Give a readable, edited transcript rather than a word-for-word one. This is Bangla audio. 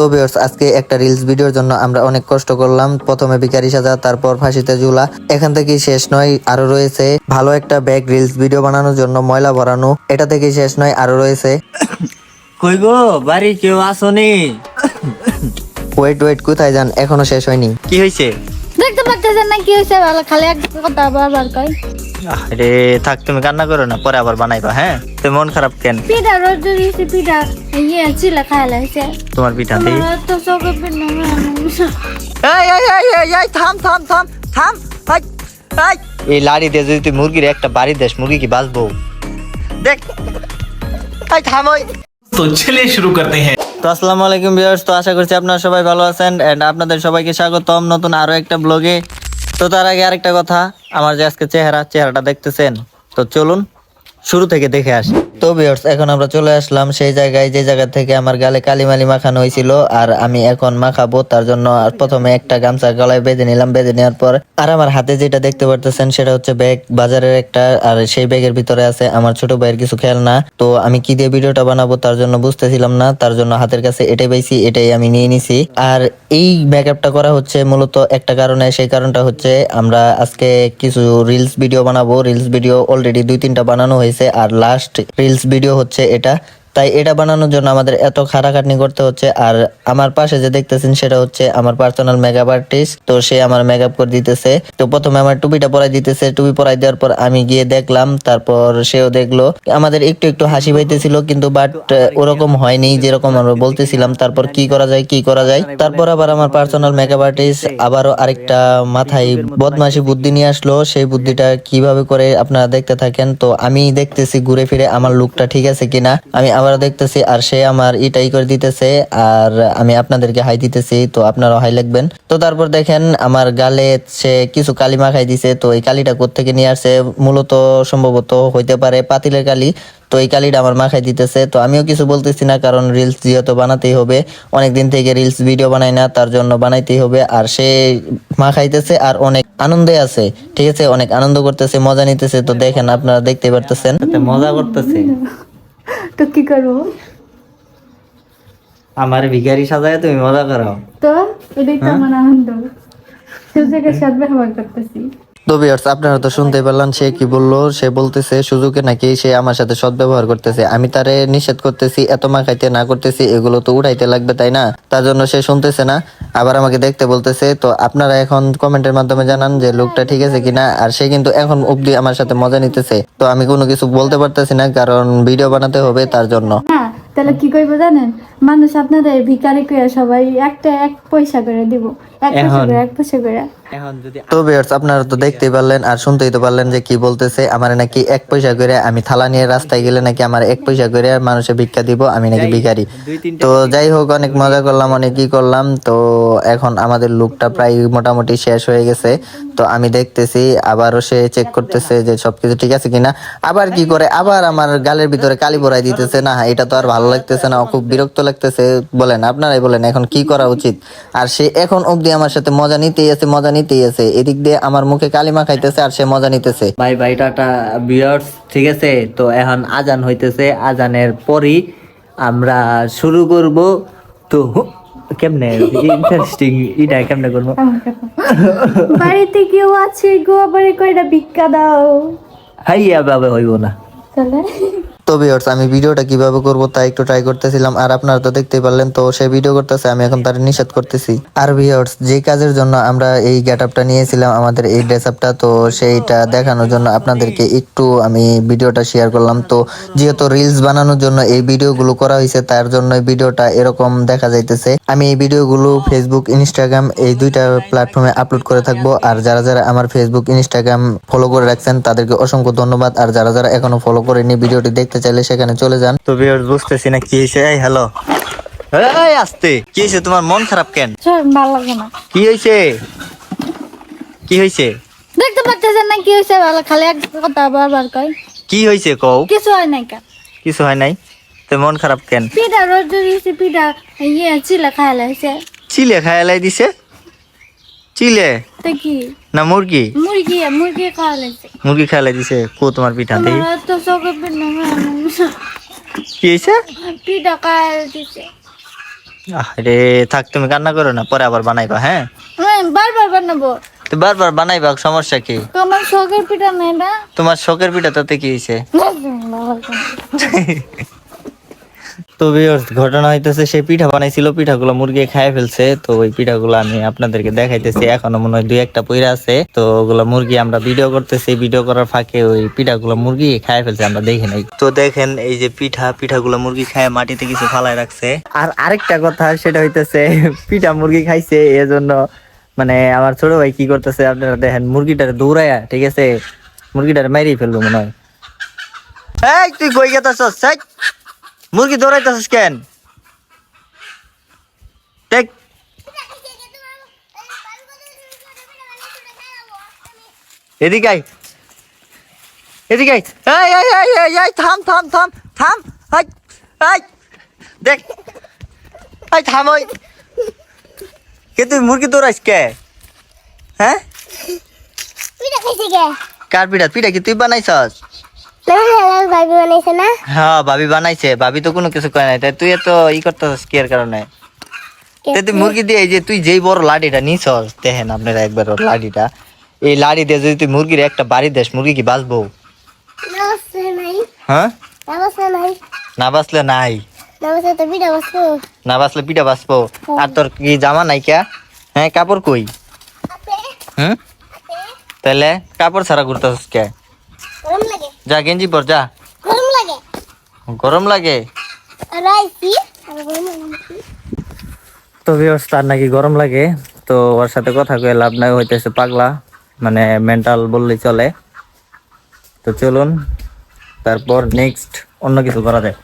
তো ভিউয়ার্স, আজকে একটা রিলস ভিডিওর জন্য আমরা অনেক কষ্ট করলাম। প্রথমে ভিখারি সাজা, তারপর ফাঁসিতে ঝুলা। এখান থেকেই শেষ নয়, আরো রয়েছে ভালো একটা ব্যাগ রিলস ভিডিও বানানোর জন্য ময়লা ভরানো। এটা থেকেই শেষ নয়, আরো রয়েছে। কই গো, বাড়ি কেউ আসনি? ওয়েট ওয়েট, কোথায় যান? এখনো শেষ হয়নি। কি হয়েছে? দেখতে পাচ্ছেন না কি হয়েছে? ভালো খালি এক কথা বারবার কই। আরে থাক, তুমি কান্না করো না, পরে আবার বানাইবা। হ্যাঁ, তো মন খারাপ কেন? পিঠা রোজ দিয়েছি, পিঠা ছিল খাই লাগছে। তোমার পিঠা দিই। তো চোখে পিঠা এই থাম থাম থাম থাম। এই লাড়ি দিয়ে যদি তুই মুরগির একটা বাড়ি দেশ, মুরগি কি বাঁচবো? দেখ, থাম। ওই तो चलिए शुरू करते हैं। তো আসসালামু আলাইকুম ভিউয়ার্স, তো আশা করছি আপনারা সবাই ভালো আছেন এন্ড আপনাদের সবাইকে স্বাগতম নতুন আরো একটা ব্লগে। তো তার আগে আরেকটা কথা, আমার যে আজকে চেহারাটা দেখতেছেন, তো চলুন শুরু থেকে দেখে আসি। তো ভিউয়ার্স, এখন আমরা চলে আসলাম সেই জায়গায় যে জায়গা থেকে আমার গালে কালিমালি মাখানো হয়েছিল, আর আমি এখন মাখাবো। তার জন্য প্রথমে একটা গামছা গলায় বেঁধে নিলাম। বেঁধে নেওয়ার পর আর আমার হাতে যেটা দেখতে পারতেছেন সেটা হচ্ছে ব্যাগ, বাজারের একটা। আর সেই ব্যাগের ভিতরে আছে আমার ছোট ভাইয়ের কিছু খেলনা। তো আমি কি দিয়ে ভিডিওটা বানাবো তার জন্য বুঝতেছিলাম না, তার জন্য হাতের কাছে এটাই পাইছি, এটাই আমি নিয়ে নিছি। আর এই ব্যাকআপটা করা হচ্ছে মূলত একটা কারণে, সেই কারণটা হচ্ছে আমরা আজকে কিছু রিলস ভিডিও বানাবো। রিলস ভিডিও অলরেডি 2-3টা বানানো হয়েছে, আর লাস্ট রিলস ভিডিও হচ্ছে এটা। তাই এটা বানানোর জন্য আমাদের এত খাটাখাটনি করতে হচ্ছে। আর আমার পাশে যে দেখতেছেন সেটা হচ্ছে আমার পার্সোনাল মেকআপ আর্টিস্ট। তো সে আমার মেকআপ করে দিতেছে। তো প্রথমে আমার টুপিটা পরাই দিতেছে। টুপি পরাই দেওয়ার পর আমি গিয়ে দেখলাম, তারপর সেও দেখলো। আমাদের একটু একটু হাসি পাইতেছিল, কিন্তু বাট ওরকম হয়নি যেরকম আমরা বলতেছিলাম। তারপর কি করা যায়, তারপর আবার আমার পার্সোনাল মেকআপ আর্টিস্ট আবারও আরেকটা মাথায় বদমাশি বুদ্ধি নিয়ে আসলো। সেই বুদ্ধিটা কিভাবে করে আপনারা দেখতে থাকেন। তো আমি দেখতেছি ঘুরে ফিরে আমার লুকটা ঠিক আছে কিনা, আমি আবার দেখতেছি। আর সে আমার ইটাই করে দিতেছে, আর আমি আপনাদেরকে হাই দিতেছি, তো আপনারাও হাই লিখবেন। তো তারপর দেখেন আমার গালে সে কিছু কালি মাখাই দিছে। তো এই কালিটা কোত্থেকে নিয়ে আসছে, মূলত সম্ভবত হইতে পারে পাতিলের কালি। তো এই কালিটা আমার মাখাই দিতেছে। তো আমিও কিছু বলতেছি না, কারণ রিলস যেহেতু বানাতেই হবে, অনেকদিন থেকে রিলস ভিডিও বানাই না, তার জন্য বানাইতেই হবে। আর সে মাখাইতেছে আর অনেক আনন্দে আছে, ঠিক আছে, অনেক আনন্দ করতেছে, মজা নিতেছে। তো দেখেন, আপনারা দেখতে পারতেছেন মজা করতেছে। তো কি করবো? আমার ভিখারি সাজায় তুমি মজা করো। তো এটাই তো আমার আনন্দ, সব জায়গায় সাথ ব্যবহার করতেছি। তো ভিউয়ার্স, আপনারা তো শুনতে পেলেন সে কি বললো। সে বলতেছে সুযোগে নাকি সে আমার সাথে সদ্ব্যবহার করতেছে। আমি তারে নিষেধ করতেছি এত মাখাইতে না করতেছি, এগুলো তো উঠাইতে লাগবে তাই না, তার জন্য সে শুনতেছে না, আবার আমাকে দেখতে বলতেছে। তো আপনারা এখন কমেন্টের মাধ্যমে জানান যে লোকটা ঠিক আছে কিনা। আর সে কিন্তু এখন অব্দি আমার সাথে মজা নিতেছে। তো আমি কোনো কিছু বলতে পারতেছি না, কারণ ভিডিও বানাতে হবে তার জন্য। হ্যাঁ, তাহলে কি করবো জানেন? মানুষ আপনাদের ভিখারি করে সবাই এক পয়সা করে দিব, এক পয়সা করে। এখন যদি তো ভিউয়ার্স, আপনারা তো দেখতেই পারলেন আর শুনতেই তো পারলেন যে কি বলতেছে। আমার নাকি 1 পয়সা করে, আমি থালা নিয়ে রাস্তায় গেলে নাকি আমার 1 পয়সা করে মানুষে ভিক্ষা দিব, আমি নাকি ভিখারি। তো যাই হোক, অনেক মজা করলাম, অনেক কি করলাম। তো এখন আমাদের লুকটা প্রায় মোটামুটি শেষ হয়ে গেছে। তো আমি দেখতেছি আবারও সে চেক করতেছে যে সবকিছু ঠিক আছে কিনা। আবার কি করে, আবার আমার গালের ভিতরে কালি ভরাই দিতেছে। না, এটা তো আর ভালো লাগতেছে না, খুব বিরক্ত লাগতেছে। বলেন, আপনারাই বলেন এখন কি করা উচিত। আর সে এখন অবধি আমার সাথে মজা নিতেই আছে। এদিক দিয়ে আমার মুখে কালিমা খাইতেছে আর সে মজা নিতেছে। বাই বাই, টাটা ভিউয়ার্স, ঠিক আছে। তো এখন আজান হইতেছে, আজানের পরই আমরা শুরু করব। তো কেমনে ইন্টারেস্টিং এটা কেমনে করবো? বাড়িতে কেউ আছে গো, আবার কয়টা ভিক্ষা দাও। হাইয়া বাবা হইব না। চলে তো ভিউয়ার্স, আমি ভিডিওটা কিভাবে করব তা একটু ট্রাই করতেছিলাম, আর আপনারা তো দেখতেই পারলেন। তো সে ভিডিও করতেছে, আমি এখন তার নিষেধ করতেছি। আর ভিউয়ার্স, যে কাজের জন্য আমরা এই গেটআপটা নিয়েছিলাম, আমাদের এই ড্রেস আপটা, তো সেইটা দেখানোর জন্য আপনাদেরকে একটু আমি ভিডিওটা শেয়ার করলাম। তো যেহেতু রিলস বানানোর জন্য এই ভিডিওগুলো করা হয়েছে, তার জন্য ভিডিওটা এরকম দেখা যাইতেছে। আমি এই ভিডিওগুলো ফেসবুক, ইনস্টাগ্রাম এই 2টা প্ল্যাটফর্মে আপলোড করে থাকবো। আর যারা যারা আমার ফেসবুক, ইনস্টাগ্রাম ফলো করে রাখছেন তাদেরকে অসংখ্য ধন্যবাদ। আর যারা যারা এখনো ফলো করেনি, ভিডিওটি দেখতে চাইলে সেখানে চলে যান। তো ভিউয়ার্স, বুঝতেছি না কি হয়েছে। এই হ্যালো, এই আসতে কি হয়েছে? তোমার মন খারাপ কেন? ভালো লাগে না। কি হয়েছে? দেখতে পাচ্ছেন না কি হয়েছে? ভালো খালি এক কথা বারবার কই। কি হয়েছে কও? কিছু হয় নাই কা। কিছু হয় নাই, তো মন খারাপ কেন? পিঠা রোজ দিয়েছি, পিঠা ছিল খাই লাগছে। চিলে খাইলাই দিছে? চিলে তো কি না মুরগি? মুরগি খাওয়া লাগছে। মুরগি খাইলাই দিছে। কো তোমার পিঠা দেই? তো চোখে পিঠা কি হয়েছে? পিঠা খাওয়া দিছে। আরে থাক, তুমি কান্না করো না, পরে আবার বানাইবা। হ্যাঁ, বারবার বানাবো। তুই বারবার বানাইবা, সমস্যা কি? তোমার শখের পিঠা নেই না? তোমার শখের পিঠা তাতে কি হয়েছে? তো ভিউয়ার্স, ঘটনা হইতেছে সেই পিঠা বানাইছিল, পিঠাগুলো মুরগি খায় ফেলছে। তো ওই পিঠাগুলো আমি আপনাদেরকে দেখাইতেছি, এখনো মনে হয় 2-1টা পইরা আছে। তো ওগুলো মুরগি আমরা ভিডিও করতেছি, ভিডিও করার ফাঁকে ওই পিঠাগুলো মুরগি খায় ফেলছে, আমরা দেখি নাই। তো দেখেন এই যে পিঠাগুলো মুরগি খায় মাটিতে কিছু ফালায় রাখছে। আর আরেকটা কথা সেটা হইতেছে পিঠা মুরগি খাইছে, এজন্য মানে আমার ছোট ভাই কি করতেছে আপনারা দেখেন, মুরগিটারে দৌড়ায়া, ঠিক আছে, মুরগিটারে মাইরেই ফেলবো মনে হয়। এই তুই কই গেতাছস? এই মুরগি দৌড়াইতেছিস কেন? দেখ, এদিকে আয়, এদিকে আয়। এই এই এই এই এই থাম থাম থাম থাম। এই এই দেখ, এই থাম। ওই কে তুই মুরগি দৌড়াইস কে? হ্যাঁ, পিঠা খাইছে কে? কার পিঠা? পিঠা কি তুই বানাইছস? না ভাবি বানাইছে না? হ্যাঁ, ভাবি বানাইছে। ভাবি তো কোনো কিছু করে নাই, তাই তুই এত করতেছিস কি এর কারণে? তাই তুই মুরগি দিয়ে এই যে তুই যেই বড় লাঠিটা নিছস, দেখেন আপনারা একবার ওর লাঠিটা, এই লাঠি দিয়ে যদি তুই মুরগির একটা বাড়ি দেস, মুরগি কি বাঁচবো? না বসে নাই, হ্যাঁ, না বসে নাই, না বাঁচলে নাই, না বসে তো পিঠা বসবো। না বাঁচলে পিঠা বাঁচবো। আর তোর কি জামা নাই কে? হ্যাঁ, কাপড় কই? হুম, তাহলে কাপড় ছাড়া ঘুরতেছিস কে? গরম লাগে, যা গেঞ্জি পর যা। গরম লাগে। গরম লাগে? আর আইছি, আর গরম লাগে। তো ভিউয়ার্স, তার নাকি গরম লাগে। তো ওর সাথে কথা কয়ে লাভ নাই, হইতেছে পাগলা, মানে মেন্টাল বললেই চলে। তো চলুন তারপর নেক্সট অন্য কিছু করা যায়।